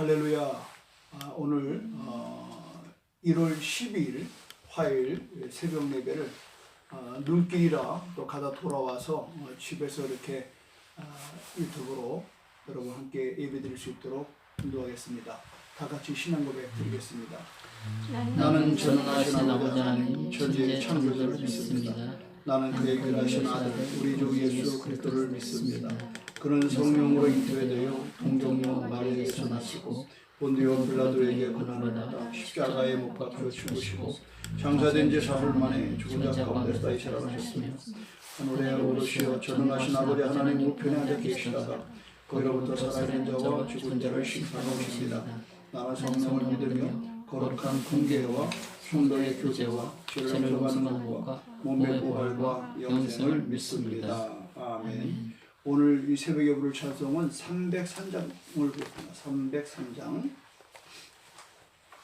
할렐루야. 오늘 1월 12일 화요일 새벽 예배를 눈길이라 또 가다 돌아와서 집에서 이렇게 유튜브로 여러분 함께 예배드릴 수 있도록 인도하겠습니다. 다 같이 신앙 고백 드리겠습니다. 나는 전능하신 아버지 하나님 천지의 창조주를 믿습니다. 나는 그의 귀하신 아들 우리 주 예수 그리스도를 믿습니다. 그는 성령으로 잉태되어 동정녀 마리아에게서 나시고 본디오 빌라도에게 고난을 받아 십자가에 못 박혀 죽으시고 장사된 지 사흘 만에 죽은 자 가운데서 다시 살아나셨으며 하늘에 오르시어 전능하신 아버지 하나님 우편에 앉아 계시다가 거기로부터 살아있는 자와 죽은 자를 심판하십니다. 나는 성령을 믿으며 거룩한 공개와 성도의 교제와 죄를 용서하는 것과 몸의 부활과 영생을 믿습니다. 아멘. 오늘 이 새벽 예배를 찬송은 303장을 부릅니다. 303장.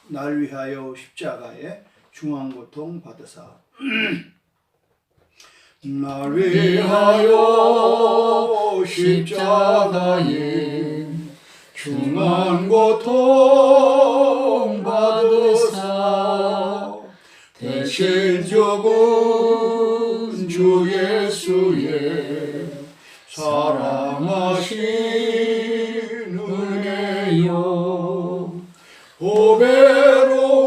날 위하여 십자가에 중환고통 받으사. 날 위하여 십자가에 중환고통 받으사 대신 죽은 주 예수의 사랑하신 은혜여 보배로운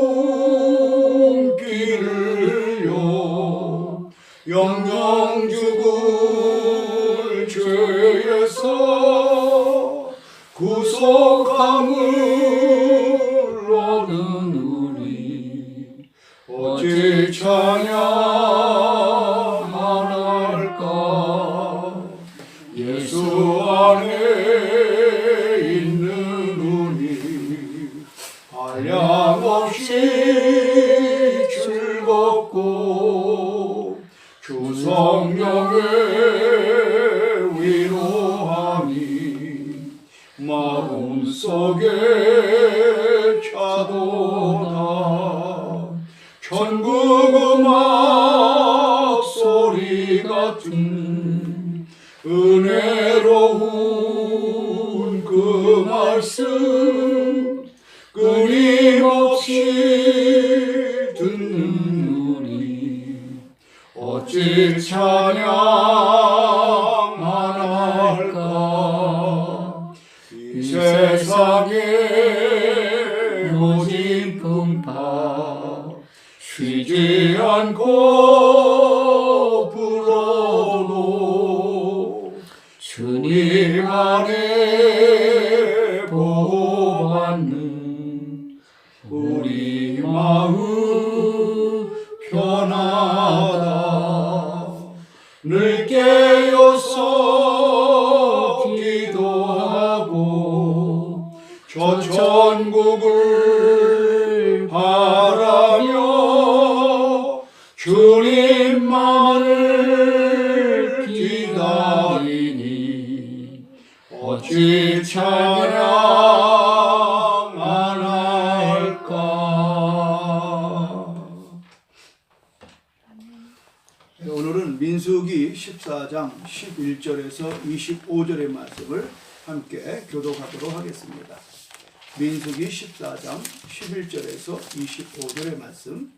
피를 흘려 영영 죽을 죄에서 구속함을 얻은 우리 어찌 찬양할까. 예수 안에 있는 우리 한량없이 즐겁고 주 성령의 위로함이 마음속에 차도다. 천국 음악 소리 같은 은혜로운 그 말씀 끊임없이 듣는 우리 어찌 찬양 안 할까. 이 세상에 모진 풍파 쉬지 않고 불어도 주님 안에 보호받는 우리 마음 편하다. 늘 깨어서 기도하고 저 천국을 바라며 주님만을 기다리니 어찌 찬양 안 할까. 오늘은 민수기 14장 11절에서 25절의 말씀을 함께 교독하도록 하겠습니다. 민수기 14장 11절에서 25절의 말씀.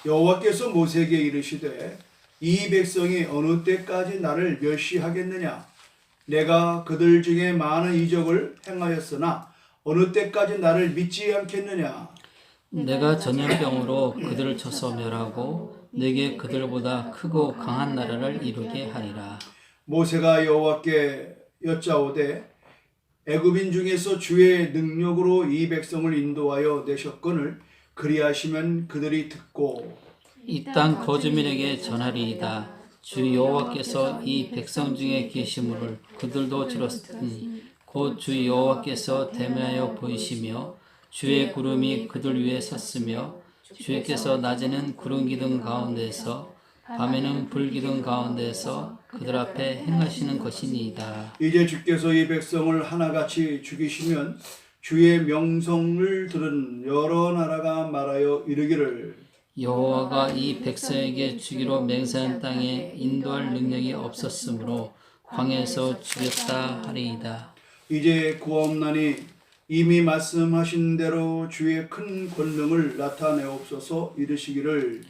여호와께서 모세에게 이르시되 이 백성이 어느 때까지 나를 멸시하겠느냐. 내가 그들 중에 많은 이적을 행하였으나 어느 때까지 나를 믿지 않겠느냐. 내가 전염병으로 그들을 쳐서 멸하고 내게 그들보다 크고 강한 나라를 이루게 하리라. 모세가 여호와께 여짜오되 애굽인 중에서 주의 능력으로 이 백성을 인도하여 내셨거늘 그리하시면 그들이 듣고 이 땅 거주민에게 전하리이다. 주 여호와께서 이 백성 중에 계시므를 그들도 들었으니 곧 주 여호와께서 대면하여 보이시며 주의 구름이 그들 위에 섰으며 주께서 낮에는 구름 기둥 가운데서 밤에는 불 기둥 가운데서 그들 앞에 행하시는 것이니이다. 이제 주께서 이 백성을 하나같이 죽이시면 주의 명성을 들은 여러 나라가 말하여 이르기를 여호와가 이 백성에게 주기로 맹세한 땅에 인도할 능력이 없었으므로 광야에서 죽였다 하리이다. 이제 구하옵나니 이미 말씀하신 대로 주의 큰 권능을 나타내옵소서. 이르시기를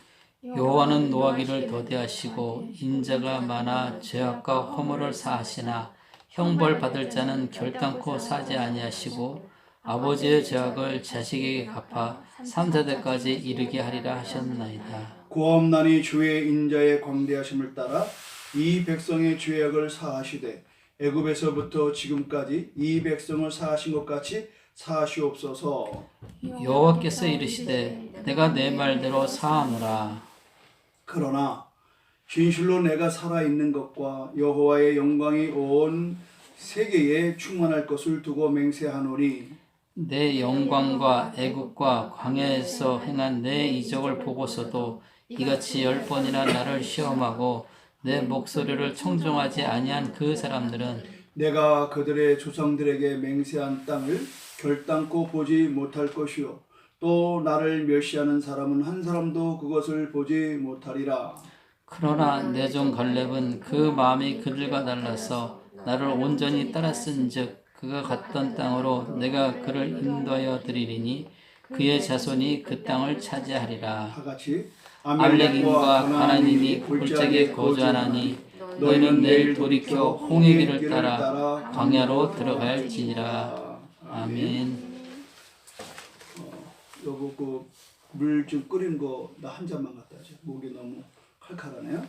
여호와는 노하기를 더디하시고 인자가 많아 죄악과 허물을 사하시나 형벌 받을 자는 결단코 사지 아니하시고 아버지의 죄악을 자식에게 갚아 3세대까지 이르게 하리라 하셨나이다. 구하옵나니 주의 인자의 광대하심을 따라 이 백성의 죄악을 사하시되 애굽에서부터 지금까지 이 백성을 사하신 것 같이 사하시옵소서. 여호와께서 이르시되 내가 내 말대로 사하노라. 그러나 진실로 내가 살아있는 것과 여호와의 영광이 온 세계에 충만할 것을 두고 맹세하노니 내 영광과 애국과 광야에서 행한 내 이적을 보고서도 이같이 10번이나 나를 시험하고 내 목소리를 청종하지 아니한 그 사람들은 내가 그들의 조상들에게 맹세한 땅을 결단코 보지 못할 것이요 또 나를 멸시하는 사람은 한 사람도 그것을 보지 못하리라. 그러나 내 종 갈렙은 그 마음이 그들과 달라서 나를 온전히 따랐은즉 그가 갔던 땅으로 내가 그를 인도하여 드리리니 그의 자손이 그 땅을 차지하리라. 다 같이 아말렉인과 가나안인이 골짜기에 거주하나니 너희는 내일 돌이켜 홍해 길을 따라 광야로 들어갈지니라. 아멘. 여보 물 좀 끓인 거 나 한 잔만 갖다 줘. 목이 너무 칼칼하네요.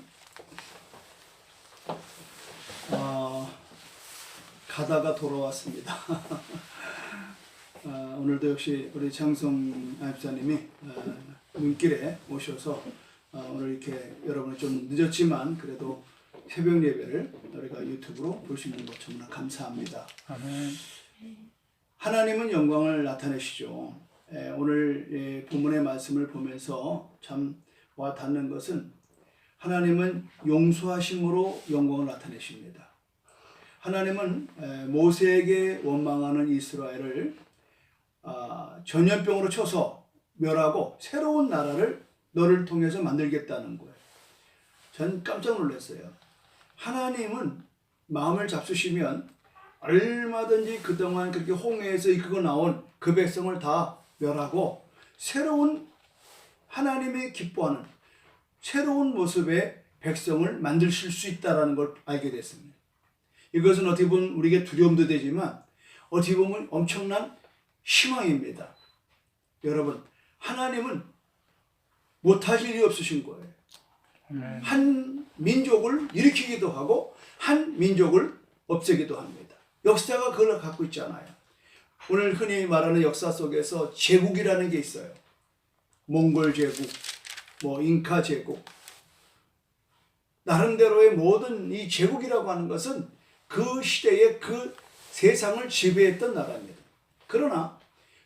가다가 돌아왔습니다. 오늘도 역시 우리 장성 안입사님이 눈길에 오셔서 오늘 이렇게 여러분이 좀 늦었지만 그래도 새벽 예배를 우리가 유튜브로 볼 수 있는 것 정말 감사합니다. 아멘. 하나님은 영광을 나타내시죠. 오늘 본문의 말씀을 보면서 참 와 닿는 것은 하나님은 용서하심으로 영광을 나타내십니다. 하나님은 모세에게 원망하는 이스라엘을 전염병으로 쳐서 멸하고 새로운 나라를 너를 통해서 만들겠다는 거예요. 전 깜짝 놀랐어요. 하나님은 마음을 잡수시면 얼마든지 그동안 그렇게 홍해에서 이끌고 나온 그 백성을 다 멸하고 새로운 하나님이 기뻐하는 새로운 모습의 백성을 만드실 수 있다는 걸 알게 됐습니다. 이것은 어떻게 보면 우리에게 두려움도 되지만 어떻게 보면 엄청난 희망입니다. 여러분, 하나님은 못하실 일이 없으신 거예요. 한 민족을 일으키기도 하고 한 민족을 없애기도 합니다. 역사가 그걸 갖고 있잖아요. 오늘 흔히 말하는 역사 속에서 제국이라는 게 있어요. 몽골 제국, 잉카 제국. 나름대로의 모든 이 제국이라고 하는 것은 그 시대의 그 세상을 지배했던 나라입니다. 그러나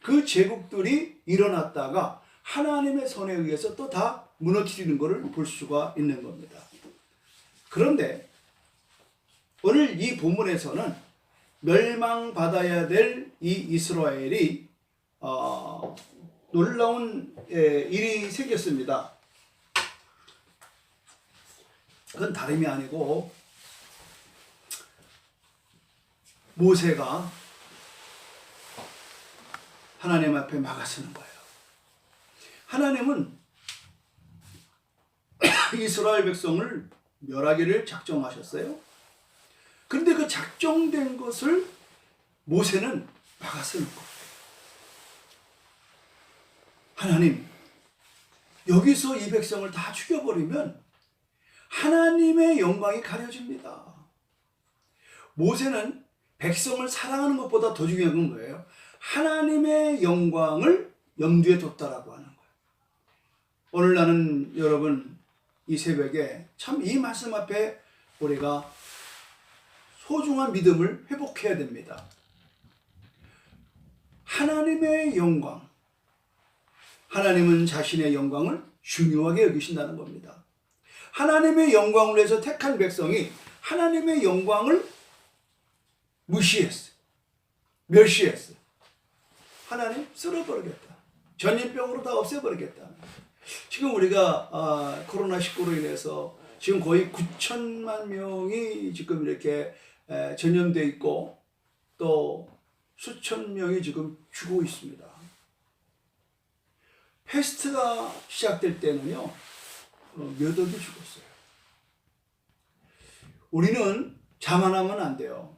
그 제국들이 일어났다가 하나님의 손에 의해서 또 다 무너뜨리는 것을 볼 수가 있는 겁니다. 그런데 오늘 이 본문에서는 멸망받아야 될 이 이스라엘이 놀라운 일이 생겼습니다. 그건 다름이 아니고 모세가 하나님 앞에 막아서는 거예요. 하나님은 이스라엘 백성을 멸하기를 작정하셨어요. 그런데 그 작정된 것을 모세는 막아서는 거예요. 하나님, 여기서 이 백성을 다 죽여버리면 하나님의 영광이 가려집니다. 모세는 백성을 사랑하는 것보다 더 중요한 건 뭐예요? 하나님의 영광을 염두에 뒀다라고 하는 거예요. 오늘 나는 여러분 이 새벽에 참 이 말씀 앞에 우리가 소중한 믿음을 회복해야 됩니다. 하나님의 영광, 하나님은 자신의 영광을 중요하게 여기신다는 겁니다. 하나님의 영광을 위해서 택한 백성이 하나님의 영광을 무시했어요. 멸시했어요. 하나님 쓸어버리겠다. 전염병으로 다 없애버리겠다. 지금 우리가 코로나19로 인해서 지금 거의 9천만 명이 지금 이렇게 전염되어 있고 또 수천 명이 지금 죽고 있습니다. 패스트가 시작될 때는요, 몇 억이 죽었어요. 우리는 자만하면 안 돼요.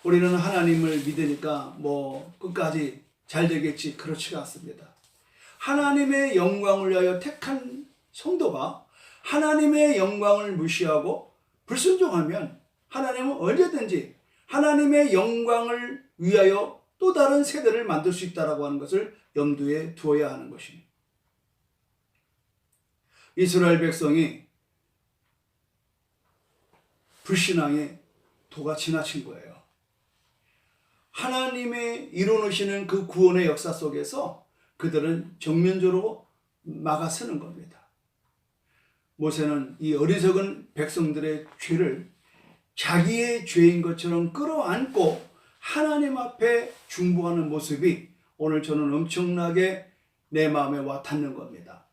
우리는 하나님을 믿으니까 뭐 끝까지 잘 되겠지, 그렇지가 않습니다. 하나님의 영광을 위하여 택한 성도가 하나님의 영광을 무시하고 불순종하면 하나님은 언제든지 하나님의 영광을 위하여 또 다른 세대를 만들 수 있다고 하는 것을 염두에 두어야 하는 것입니다. 이스라엘 백성이 불신앙의 도가 지나친 거예요. 하나님의 이루어놓으시는 그 구원의 역사 속에서 그들은 정면적으로 막아서는 겁니다. 모세는 이 어리석은 백성들의 죄를 자기의 죄인 것처럼 끌어안고 하나님 앞에 중보하는 모습이 오늘 저는 엄청나게 내 마음에 와 닿는 겁니다.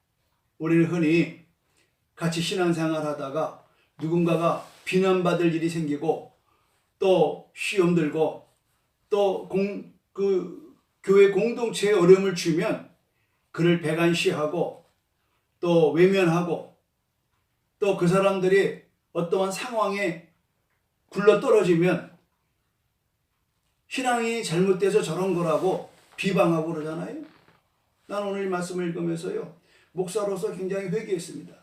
우리는 흔히 같이 신앙생활 하다가 누군가가 비난받을 일이 생기고 또 시험 들고 또 교회 공동체에 어려움을 주면 그를 배관시하고 또 외면하고 또 그 사람들이 어떠한 상황에 굴러떨어지면 신앙이 잘못돼서 저런 거라고 비방하고 그러잖아요. 난 오늘 말씀을 읽으면서요, 목사로서 굉장히 회개했습니다.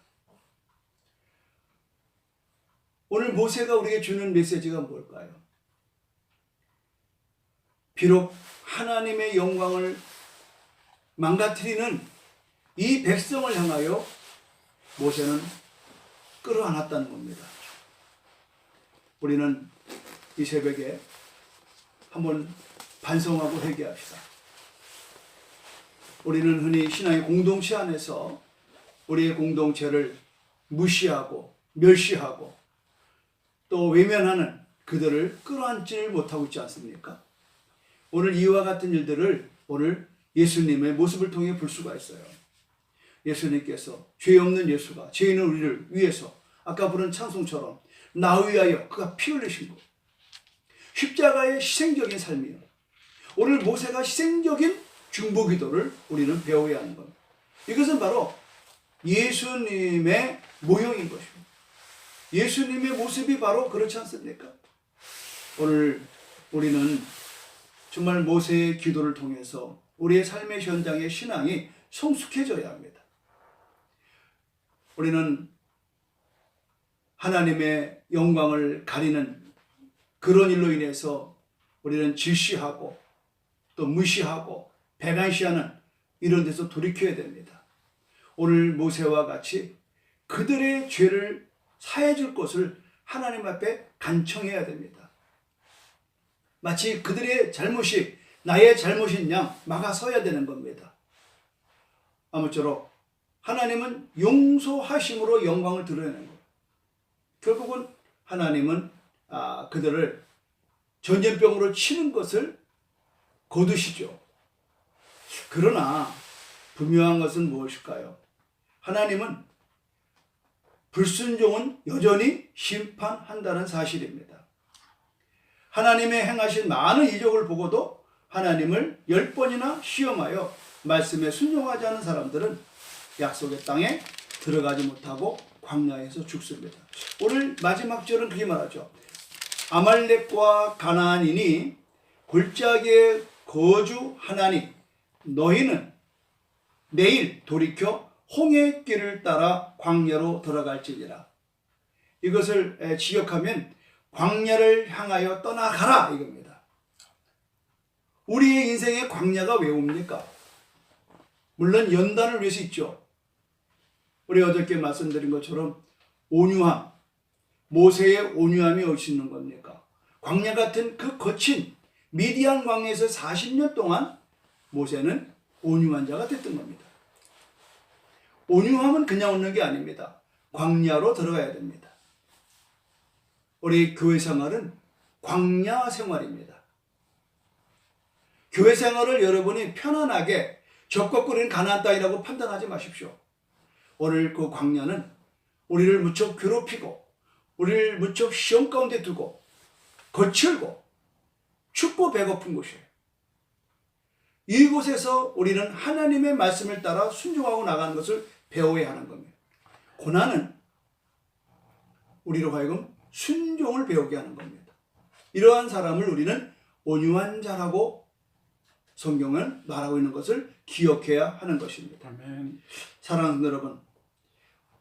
오늘 모세가 우리에게 주는 메시지가 뭘까요? 비록 하나님의 영광을 망가뜨리는 이 백성을 향하여 모세는 끌어안았다는 겁니다. 우리는 이 새벽에 한번 반성하고 회개합시다. 우리는 흔히 신앙의 공동체 안에서 우리의 공동체를 무시하고 멸시하고 또 외면하는 그들을 끌어안지를 못하고 있지 않습니까? 오늘 이와 같은 일들을 오늘 예수님의 모습을 통해 볼 수가 있어요. 예수님께서 죄 없는 예수가 죄 있는 우리를 위해서 아까 부른 찬송처럼 나 위하여 그가 피 흘리신 것, 십자가의 희생적인 삶이요. 오늘 모세가 희생적인 중보기도를 우리는 배워야 하는 겁니다. 이것은 바로 예수님의 모형인 것입니다. 예수님의 모습이 바로 그렇지 않습니까? 오늘 우리는 정말 모세의 기도를 통해서 우리의 삶의 현장의 신앙이 성숙해져야 합니다. 우리는 하나님의 영광을 가리는 그런 일로 인해서 우리는 질시하고 또 무시하고 배관시하는 이런 데서 돌이켜야 됩니다. 오늘 모세와 같이 그들의 죄를 사해 줄 것을 하나님 앞에 간청해야 됩니다. 마치 그들의 잘못이 나의 잘못인 양 막아서야 되는 겁니다. 아무쪼록 하나님은 용서하심으로 영광을 드러내는 겁니다. 결국은 하나님은 그들을 전염병으로 치는 것을 거두시죠. 그러나 분명한 것은 무엇일까요? 하나님은 불순종은 여전히 심판한다는 사실입니다. 하나님의 행하신 많은 이적을 보고도 하나님을 10번이나 시험하여 말씀에 순종하지 않은 사람들은 약속의 땅에 들어가지 못하고 광야에서 죽습니다. 오늘 마지막 절은 그렇게 말하죠. 아말렉과 가나안인이 골짜기에 거주하나니 너희는 내일 돌이켜 홍해 길을 따라 광야로 들어갈지니라. 이것을 지역하면 광야를 향하여 떠나가라 이겁니다. 우리의 인생의 광야가 왜 옵니까? 물론 연단을 위해서 있죠. 우리 어저께 말씀드린 것처럼 온유함, 모세의 온유함이 어디 있는 겁니까? 광야 같은 그 거친 미디안 광야에서 40년 동안 모세는 온유한 자가 됐던 겁니다. 온유함은 그냥 오는 게 아닙니다. 광야로 들어가야 됩니다. 우리 교회 생활은 광야 생활입니다. 교회 생활을 여러분이 편안하게 적극거리는 가나안 땅이라고 판단하지 마십시오. 오늘 그 광야는 우리를 무척 괴롭히고 우리를 무척 시험 가운데 두고 거칠고 춥고 배고픈 곳이에요. 이곳에서 우리는 하나님의 말씀을 따라 순종하고 나가는 것을 배워야 하는 겁니다. 고난은 우리로 하여금 순종을 배우게 하는 겁니다. 이러한 사람을 우리는 온유한 자라고 성경은 말하고 있는 것을 기억해야 하는 것입니다. 아멘. 사랑하는 여러분,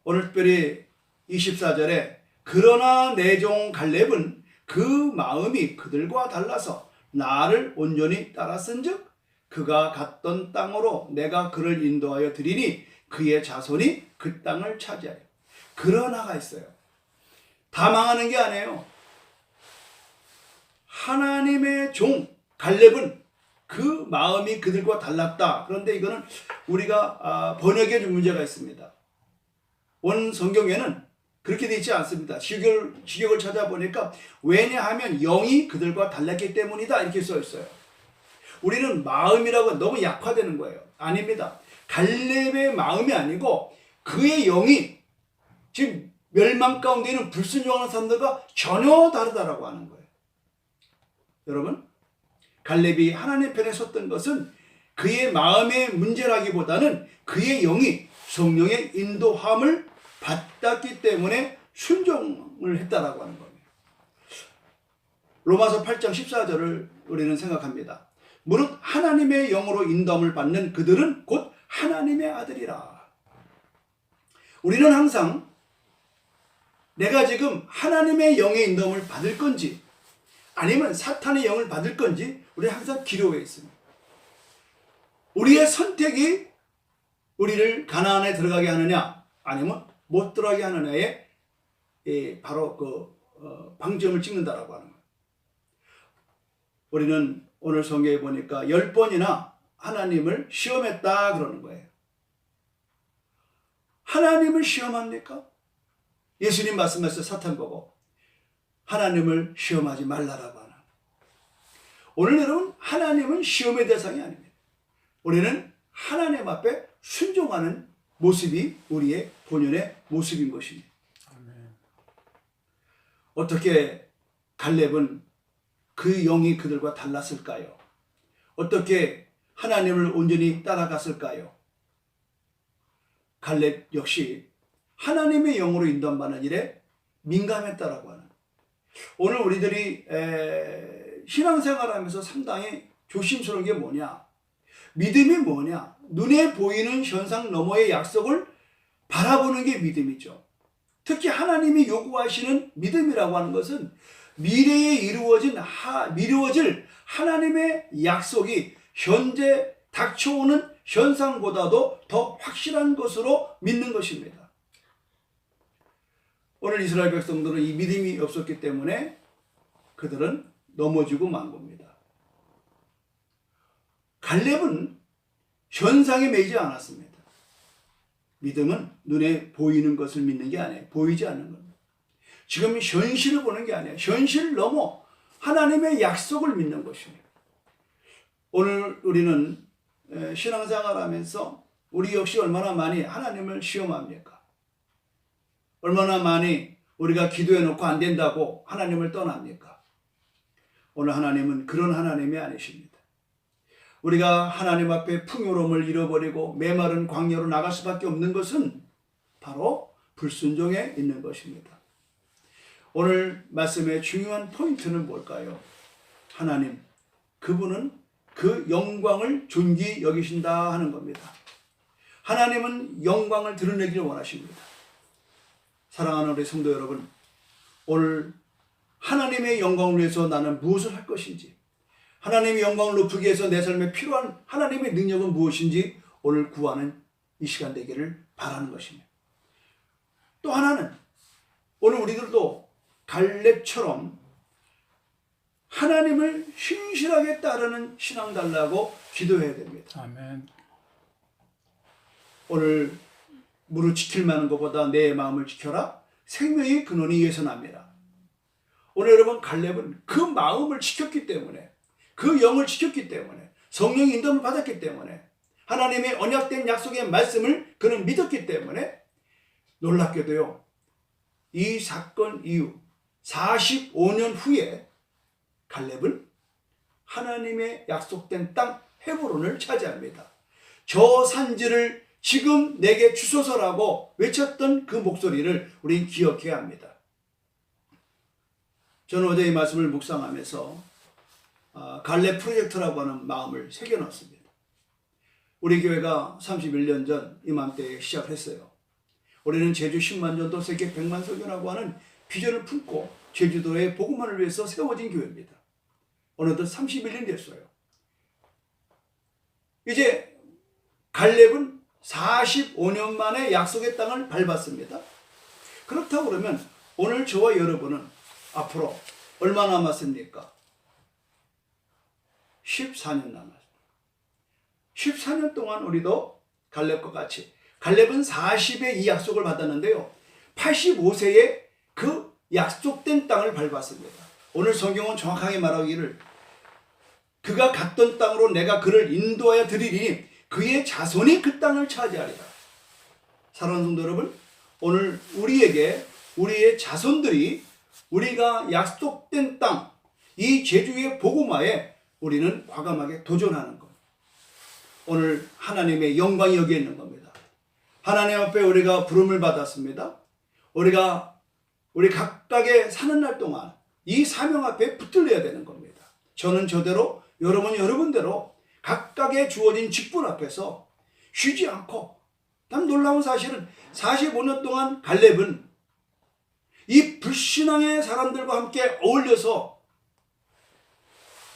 오늘 특별히 24절에 그러나 내 종 갈렙은 그 마음이 그들과 달라서 나를 온전히 따랐은즉 그가 갔던 땅으로 내가 그를 인도하여 드리니 그의 자손이 그 땅을 차지하여. 그러나가 있어요. 다 망하는 게 아니에요. 하나님의 종 갈렙은 그 마음이 그들과 달랐다. 그런데 이거는 우리가 번역에 좀 문제가 있습니다. 원 성경에는 그렇게 되어 있지 않습니다. 직역을 찾아보니까 왜냐하면 영이 그들과 달랐기 때문이다 이렇게 써 있어요. 우리는 마음이라고 너무 약화되는 거예요. 아닙니다. 갈렙의 마음이 아니고 그의 영이 지금 멸망 가운데 있는 불순종하는 사람들과 전혀 다르다라고 하는 거예요. 여러분, 갈렙이 하나님 편에 섰던 것은 그의 마음의 문제라기보다는 그의 영이 성령의 인도함을 받았기 때문에 순종을 했다라고 하는 겁니다. 로마서 8장 14절을 우리는 생각합니다. 무릇 하나님의 영으로 인도함을 받는 그들은 곧 하나님의 아들이라. 우리는 항상 내가 지금 하나님의 영의 인도함을 받을 건지 아니면 사탄의 영을 받을 건지 우리 항상 기로에 있습니다. 우리의 선택이 우리를 가나안에 들어가게 하느냐 아니면 못 들어가게 하느냐에 바로 방점을 찍는다라고 하는 거예요. 우리는 오늘 성경에 보니까 10번이나 하나님을 시험했다 그러는 거예요. 하나님을 시험합니까? 예수님 말씀하셨어요. 사탄 보고 하나님을 시험하지 말라라고 하나. 오늘 여러분, 하나님은 시험의 대상이 아닙니다. 우리는 하나님 앞에 순종하는 모습이 우리의 본연의 모습인 것입니다. 아멘. 어떻게 갈렙은 그 영이 그들과 달랐을까요? 어떻게 하나님을 온전히 따라갔을까요? 갈렙 역시 하나님의 영으로 인도받는 일에 민감했다라고 하는. 오늘 우리들이 신앙생활하면서 상당히 조심스러운 게 뭐냐? 믿음이 뭐냐? 눈에 보이는 현상 너머의 약속을 바라보는 게 믿음이죠. 특히 하나님이 요구하시는 믿음이라고 하는 것은 미래에 이루어질 하나님의 약속이 현재 닥쳐오는 현상보다도 더 확실한 것으로 믿는 것입니다. 오늘 이스라엘 백성들은 이 믿음이 없었기 때문에 그들은 넘어지고 만 겁니다. 갈렙은 현상에 매이지 않았습니다. 믿음은 눈에 보이는 것을 믿는 게 아니에요. 보이지 않는 겁니다. 지금 현실을 보는 게 아니에요. 현실을 넘어 하나님의 약속을 믿는 것입니다. 오늘 우리는 신앙생활하면서 우리 역시 얼마나 많이 하나님을 시험합니까? 얼마나 많이 우리가 기도해놓고 안 된다고 하나님을 떠납니까? 오늘 하나님은 그런 하나님이 아니십니다. 우리가 하나님 앞에 풍요로움을 잃어버리고 메마른 광야로 나갈 수밖에 없는 것은 바로 불순종에 있는 것입니다. 오늘 말씀의 중요한 포인트는 뭘까요? 하나님, 그분은 그 영광을 존귀히 여기신다 하는 겁니다. 하나님은 영광을 드러내기를 원하십니다. 사랑하는 우리 성도 여러분, 오늘 하나님의 영광을 위해서 나는 무엇을 할 것인지, 하나님의 영광을 높이기 위해서 내 삶에 필요한 하나님의 능력은 무엇인지 오늘 구하는 이 시간 되기를 바라는 것입니다. 또 하나는 오늘 우리들도 갈렙처럼 하나님을 신실하게 따르는 신앙 달라고 기도해야 됩니다. 아멘. 오늘 무릇 지킬 만한 것보다 내 마음을 지켜라. 생명의 근원이 위에서 납니다. 오늘 여러분, 갈렙은 그 마음을 지켰기 때문에, 그 영을 지켰기 때문에, 성령의 인도를 받았기 때문에, 하나님의 언약된 약속의 말씀을 그는 믿었기 때문에 놀랍게도요, 이 사건 이후 45년 후에 갈렙은 하나님의 약속된 땅 헤브론을 차지합니다. 저 산지를 지금 내게 주소서라고 외쳤던 그 목소리를 우린 기억해야 합니다. 저는 어제 이 말씀을 묵상하면서 갈렙 프로젝트라고 하는 마음을 새겨놨습니다. 우리 교회가 31년 전 이맘때에 시작했어요. 우리는 제주 10만 전도 세계 100만 설교라고 하는 비전을 품고 제주도의 복음만을 위해서 세워진 교회입니다. 어느덧 31년 됐어요. 이제 갈렙은 45년 만에 약속의 땅을 밟았습니다. 그렇다고 그러면 오늘 저와 여러분은 앞으로 얼마 남았습니까? 14년 남았습니다. 14년 동안 우리도 갈렙과 같이, 갈렙은 40에 이 약속을 받았는데요, 85세에 그 약속된 땅을 밟았습니다. 오늘 성경은 정확하게 말하기를 그가 갔던 땅으로 내가 그를 인도하여 드리리니 그의 자손이 그 땅을 차지하리라. 사랑하는 성도 여러분, 오늘 우리에게 우리의 자손들이 우리가 약속된 땅, 이 제주의 복음화에 우리는 과감하게 도전하는 것. 오늘 하나님의 영광이 여기에 있는 겁니다. 하나님 앞에 우리가 부름을 받았습니다. 우리 각각의 사는 날 동안 이 사명 앞에 붙들려야 되는 겁니다. 저는 저대로, 여러분은 여러분대로 각각의 주어진 직분 앞에서 쉬지 않고, 참 놀라운 사실은 45년 동안 갈렙은 이 불신앙의 사람들과 함께 어울려서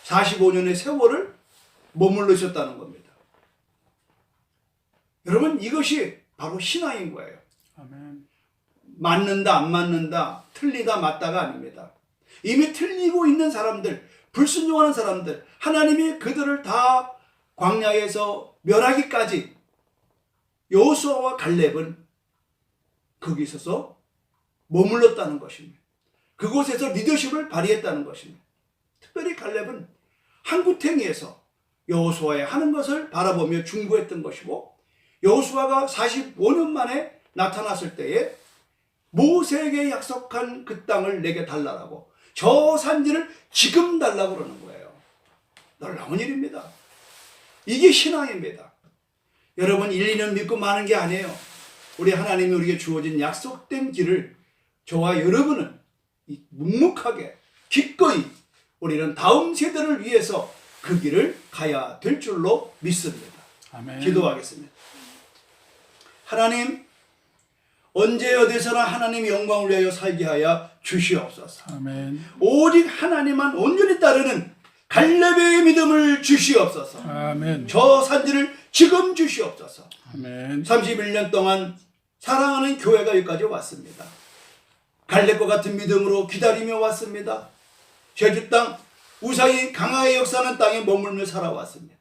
45년의 세월을 머물러 있었다는 겁니다. 여러분, 이것이 바로 신앙인 거예요. 아멘. 맞는다, 안 맞는다, 틀리다, 맞다가 아닙니다. 이미 틀리고 있는 사람들, 불순종하는 사람들, 하나님이 그들을 다 광야에서 멸하기까지 여호수아와 갈렙은 거기 있어서 머물렀다는 것입니다. 그곳에서 리더십을 발휘했다는 것입니다. 특별히 갈렙은 한구탱이에서 여호수아의 하는 것을 바라보며 중보했던 것이고, 여호수아가 45년 만에 나타났을 때에 모세에게 약속한 그 땅을 내게 달라고, 저 산지를 지금 달라고 그러는 거예요. 놀라운 일입니다. 이게 신앙입니다. 여러분, 1, 2년 믿고 마는 게 아니에요. 우리 하나님이 우리에게 주어진 약속된 길을 저와 여러분은 묵묵하게 기꺼이 우리는 다음 세대를 위해서 그 길을 가야 될 줄로 믿습니다. 아멘. 기도하겠습니다. 하나님, 언제 어디서나 하나님의 영광을 위하여 살게 하여 주시옵소서. 아멘. 오직 하나님만 온전히 따르는 갈렙의 믿음을 주시옵소서. 아멘. 저 산지를 지금 주시옵소서. 아멘. 31년 동안 사랑하는 교회가 여기까지 왔습니다. 갈렙과 같은 믿음으로 기다리며 왔습니다. 제주 땅, 우상이 강하게 역사하는 땅에 머물며 살아왔습니다.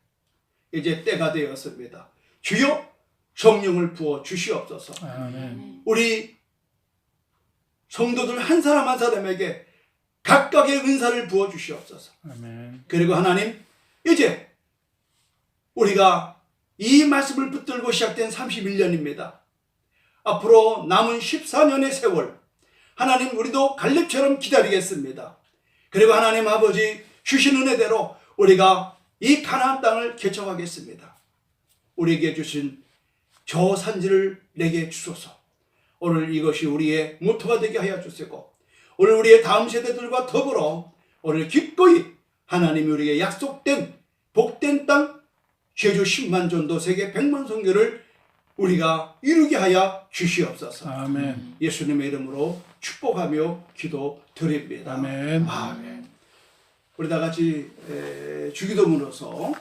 이제 때가 되었습니다. 주여, 성령을 부어 주시옵소서. 아멘. 우리 성도들 한 사람 한 사람에게 각각의 은사를 부어 주시옵소서. 아멘. 그리고 하나님, 이제 우리가 이 말씀을 붙들고 시작된 31년입니다. 앞으로 남은 14년의 세월, 하나님, 우리도 갈렙처럼 기다리겠습니다. 그리고 하나님 아버지 주신 은혜대로 우리가 이 가나안 땅을 개척하겠습니다. 우리에게 주신 저 산지를 내게 주소서. 오늘 이것이 우리의 모토가 되게 하여 주시고, 오늘 우리의 다음 세대들과 더불어 오늘 기꺼이 하나님이 우리에게 약속된 복된 땅, 제주 10만 전도 세계 100만 선교를 우리가 이루게 하여 주시옵소서. 아멘. 예수님의 이름으로 축복하며 기도드립니다. 아멘. 아멘. 우리 다 같이 주기도문으로서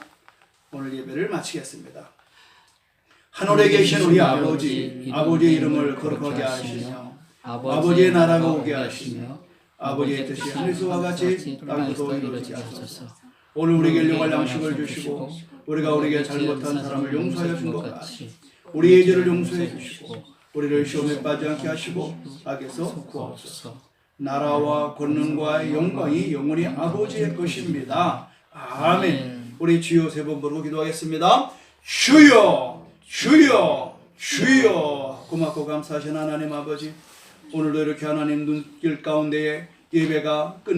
오늘 예배를 마치겠습니다. 하늘에 계신 우리 아버지, 아버지의 이름을 거룩하게 하시며 아버지의 나라가 오게 하시며 아버지의 뜻이 하늘에서와 같이 땅에서도 이루어지게 하소서. 오늘 우리에게 일용할 양식을 주시고 우리가 우리에게 잘못한 사람을 용서하여 준 것 같이 우리의 죄를 용서해 주시고 우리를 시험에 빠지지 않게 하시고 악에서 구하옵소서. 나라와 권능과 영광이 영원히 아버지의 것입니다. 아멘. 우리 주여 세 번 부르고 기도하겠습니다. 주여, 주여, 주여. 고맙고 감사하신 하나님 아버지, 오늘도 이렇게 하나님 눈길 가운데에 예배가 끝